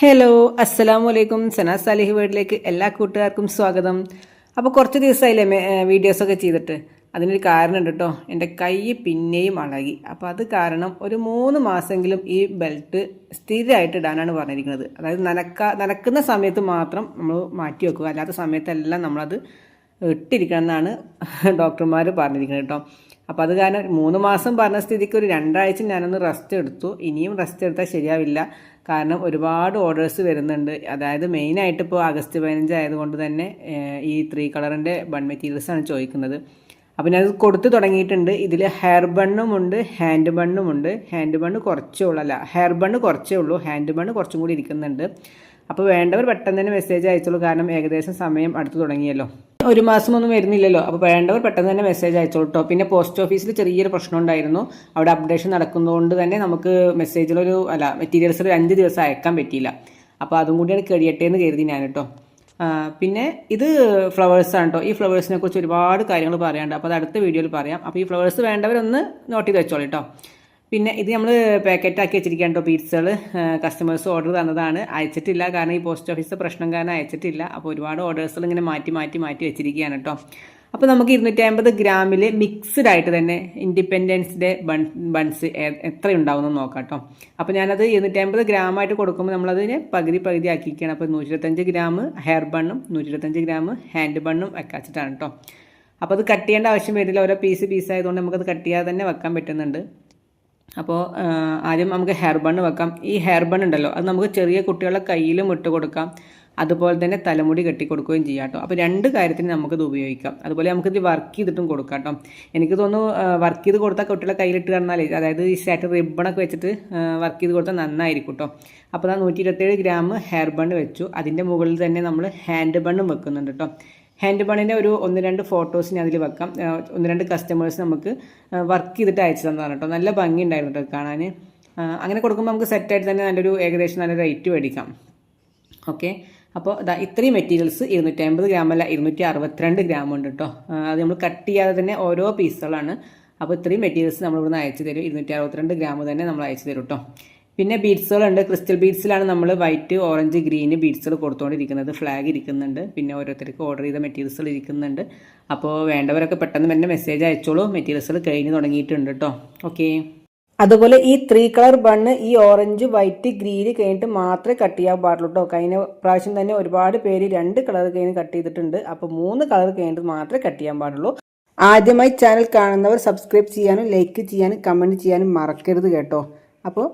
Hello അസ്സലാമു അലൈക്കും. Sana's Salih വേർഡിലേക്ക് എല്ലാ കൂട്ടുകാർക്കും സ്വാഗതം. അപ്പോൾ കുറച്ച് ദിവസമായില്ലേ വീഡിയോസൊക്കെ ചെയ്തിട്ട്. അതിനൊരു കാരണമുണ്ട് കേട്ടോ. എൻ്റെ കൈ പിന്നെയും ഇളകി. അപ്പോൾ അത് കാരണം ഒരു 3 മാസമെങ്കിലും ഈ ബെൽറ്റ് സ്ഥിരമായിട്ട് ഇടാനാണ് പറഞ്ഞിരിക്കുന്നത്. അതായത് നനക്കുന്ന സമയത്ത് മാത്രം നമ്മൾ മാറ്റി വെക്കുക, അല്ലാത്ത സമയത്തെല്ലാം നമ്മളത് ഇട്ടിരിക്കണം എന്നാണ് ഡോക്ടർമാർ പറഞ്ഞിരിക്കുന്നത് കേട്ടോ. അപ്പോൾ അത് കാരണം 3 മാസം പറഞ്ഞ സ്ഥിതിക്ക് ഒരു 2 ആഴ്ച ഞാനൊന്ന് റെസ്റ്റ് എടുത്തു. ഇനിയും റെസ്റ്റ് എടുത്താൽ ശരിയാവില്ല. കാരണം ഒരുപാട് ഓർഡേഴ്സ് വരുന്നുണ്ട്. അതായത് മെയിനായിട്ട് ഇപ്പോൾ ആഗസ്റ്റ് 15 ആയതുകൊണ്ട് തന്നെ ഈ 3 കളറിൻ്റെ ബൺ മെറ്റീരിയൽസാണ് ചോദിക്കുന്നത്. അപ്പോൾ ഞാനത് കൊടുത്തു തുടങ്ങിയിട്ടുണ്ട്. ഇതിൽ ഹെയർ ബണ്ണുമുണ്ട്, ഹാൻഡ് ബണ്ണുമുണ്ട്. ഹാൻഡ് ബണ്ണ് കുറച്ചേ ഉള്ളൂ, അല്ല ഹെയർ ബണ്ണ് കുറച്ചേ ഉള്ളൂ, ഹാൻഡ് ബണ്ണ് കുറച്ചും കൂടി ഇരിക്കുന്നുണ്ട്. അപ്പോൾ വേണ്ടവർ പെട്ടെന്ന് തന്നെ മെസ്സേജ് അയച്ചോളൂ. കാരണം ഏകദേശം സമയം അടുത്ത് തുടങ്ങിയല്ലോ, 1 മാസമൊന്നും വരുന്നില്ലല്ലോ. അപ്പോൾ വേണ്ടവർ പെട്ടെന്ന് തന്നെ മെസ്സേജ് അയച്ചോളൂ കേട്ടോ. പിന്നെ പോസ്റ്റ് ഓഫീസിൽ ചെറിയൊരു പ്രശ്നം ഉണ്ടായിരുന്നു. അവിടെ അപ്ഡേഷൻ നടക്കുന്നതുകൊണ്ട് തന്നെ നമുക്ക് മെറ്റീരിയൽസ് 5 ദിവസം അയക്കാൻ പറ്റിയില്ല. അപ്പോൾ അതും കൂടിയാണ് കഴിയട്ടെ എന്ന് കരുതി ഞാൻ കേട്ടോ. പിന്നെ ഇത് ഫ്ലവേഴ്സാണ് കേട്ടോ. ഈ ഫ്ലവേഴ്സിനെ കുറിച്ച് ഒരുപാട് കാര്യങ്ങൾ പറയാനുണ്ട്. അപ്പോൾ അത് അടുത്ത വീഡിയോയിൽ പറയാം. അപ്പോൾ ഈ ഫ്ലവേഴ്സ് വേണ്ടവരൊന്ന് നോട്ട് ചെയ്ത് വെച്ചോളൂ കേട്ടോ. പിന്നെ ഇത് നമ്മൾ പാക്കറ്റാക്കി വെച്ചിരിക്കുകയാണ് കേട്ടോ ബീഡ്സുകൾ. കസ്റ്റമേഴ്സ് ഓർഡർ തന്നതാണ്, അയച്ചിട്ടില്ല. കാരണം ഈ പോസ്റ്റ് ഓഫീസ് പ്രശ്നം കാരണം അയച്ചിട്ടില്ല. അപ്പോൾ ഒരുപാട് ഓർഡേഴ്സുകൾ ഇങ്ങനെ മാറ്റി വെച്ചിരിക്കുകയാണ് കേട്ടോ. അപ്പോൾ നമുക്ക് 250 ഗ്രാമിൽ മിക്സ്ഡ് ആയിട്ട് തന്നെ ഇൻഡിപെൻഡൻസ് ഡേ ബൺസ് എത്ര ഉണ്ടാവുമെന്ന് നോക്കാം കേട്ടോ. അപ്പോൾ ഞാനത് 250 ഗ്രാമായിട്ട് കൊടുക്കുമ്പോൾ നമ്മളതിനെ പകുതി ആക്കിയിരിക്കുകയാണ്. അപ്പോൾ 125 ഗ്രാം ഹെയർ ബണ്ണും 125 ഗ്രാം ഹാൻഡ് ബണ്ണും വെച്ചിട്ടാണ് കേട്ടോ. അപ്പോൾ അത് കട്ട് ചെയ്യേണ്ട ആവശ്യം വരില്ല. ഓരോ പീസ് ആയതുകൊണ്ട് നമുക്കത് കട്ട് ചെയ്യാതെ തന്നെ വെക്കാൻ പറ്റുന്നുണ്ട്. അപ്പോൾ ആദ്യം നമുക്ക് ഹെയർ ബണ്ണ് വെക്കാം. ഈ ഹെയർ ബണ്ണ് ഉണ്ടല്ലോ, അത് നമുക്ക് ചെറിയ കുട്ടികളുടെ കയ്യിലും ഇട്ട് കൊടുക്കാം, അതുപോലെ തന്നെ തലമുടി കെട്ടി കൊടുക്കുകയും ചെയ്യാം കേട്ടോ. അപ്പോൾ 2 കാര്യത്തിന് നമുക്കിത് ഉപയോഗിക്കാം. അതുപോലെ നമുക്കിത് വർക്ക് ചെയ്തിട്ടും കൊടുക്കാം കേട്ടോ. എനിക്ക് തോന്നുന്നു വർക്ക് ചെയ്ത് കൊടുത്താൽ കുട്ടികളെ കയ്യിലിട്ട് കിടന്നാൽ, അതായത് ഈ സെറ്റ് റിബണൊക്കെ വെച്ചിട്ട് വർക്ക് ചെയ്ത് കൊടുത്താൽ നന്നായിരിക്കും കേട്ടോ. അപ്പോൾ 127 ഗ്രാം ഹെയർ ബണ്ണ് വെച്ചു. അതിൻ്റെ മുകളിൽ തന്നെ നമ്മൾ ഹാൻഡ് ബണ്ണും വെക്കുന്നുണ്ട് കേട്ടോ. ഹാൻഡ് ബണ്ണിൻ്റെ ഒരു 1-2 ഫോട്ടോസിന് അതിൽ വെക്കാം. 1-2 കസ്റ്റമേഴ്സ് നമുക്ക് വർക്ക് ചെയ്തിട്ട് അയച്ചു തന്നതാണ് കേട്ടോ. നല്ല ഭംഗി ഉണ്ടായിരുന്നു കേട്ടോ കാണാൻ. അങ്ങനെ കൊടുക്കുമ്പോൾ നമുക്ക് സെറ്റായിട്ട് തന്നെ ഏകദേശം നല്ല റേറ്റ് മേടിക്കാം. ഓക്കെ, അപ്പോൾ ഇത്രയും മെറ്റീരിയൽസ് 250 ഗ്രാമല്ല, 262 ഗ്രാം ഉണ്ട് കേട്ടോ. അത് നമ്മൾ കട്ട് ചെയ്യാതെ തന്നെ ഓരോ പീസുകളാണ്. അപ്പോൾ ഇത്രയും മെറ്റീരിയൽസ് നമ്മളിവിടുന്ന് അയച്ചു തരും. 262 ഗ്രാം തന്നെ നമ്മൾ അയച്ചു തരും കേട്ടോ. പിന്നെ ബീഡ്സുകളുണ്ട്. ക്രിസ്റ്റൽ ബീഡ്സിലാണ് നമ്മൾ വൈറ്റ്, ഓറഞ്ച്, ഗ്രീന് ബീഡ്സുകൾ കൊടുത്തുകൊണ്ടിരിക്കുന്നത്. ഫ്ലാഗ് ഇരിക്കുന്നുണ്ട്. പിന്നെ ഓരോരുത്തർക്ക് ഓർഡർ ചെയ്ത മെറ്റീരിയൽസുകൾ ഇരിക്കുന്നുണ്ട്. അപ്പോൾ വേണ്ടവരൊക്കെ പെട്ടെന്ന് തന്നെ മെസ്സേജ് അയച്ചോളൂ. മെറ്റീരിയൽസുകൾ കഴിഞ്ഞ് തുടങ്ങിയിട്ടുണ്ട് കേട്ടോ. ഓക്കെ, അതുപോലെ ഈ 3 കളർ ബണ്ണ് ഈ ഓറഞ്ച്, വൈറ്റ്, ഗ്രീന് കഴിഞ്ഞിട്ട് മാത്രമേ കട്ട് ചെയ്യാൻ പാടുള്ളൂ കേട്ടോ. കഴിഞ്ഞ പ്രാവശ്യം തന്നെ ഒരുപാട് പേര് 2 കളർ കഴിഞ്ഞ് കട്ട് ചെയ്തിട്ടുണ്ട്. അപ്പോൾ 3 കളർ കഴിഞ്ഞിട്ട് മാത്രമേ കട്ട് ചെയ്യാൻ പാടുള്ളൂ. ആദ്യമായി ചാനൽ കാണുന്നവർ സബ്സ്ക്രൈബ് ചെയ്യാനും ലൈക്ക് ചെയ്യാനും കമൻറ്റ് ചെയ്യാനും മറക്കരുത് കേട്ടോ. അപ്പോൾ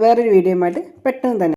വേറൊരു വീഡിയോയുമായിട്ട് പെട്ടെന്ന് തന്നെ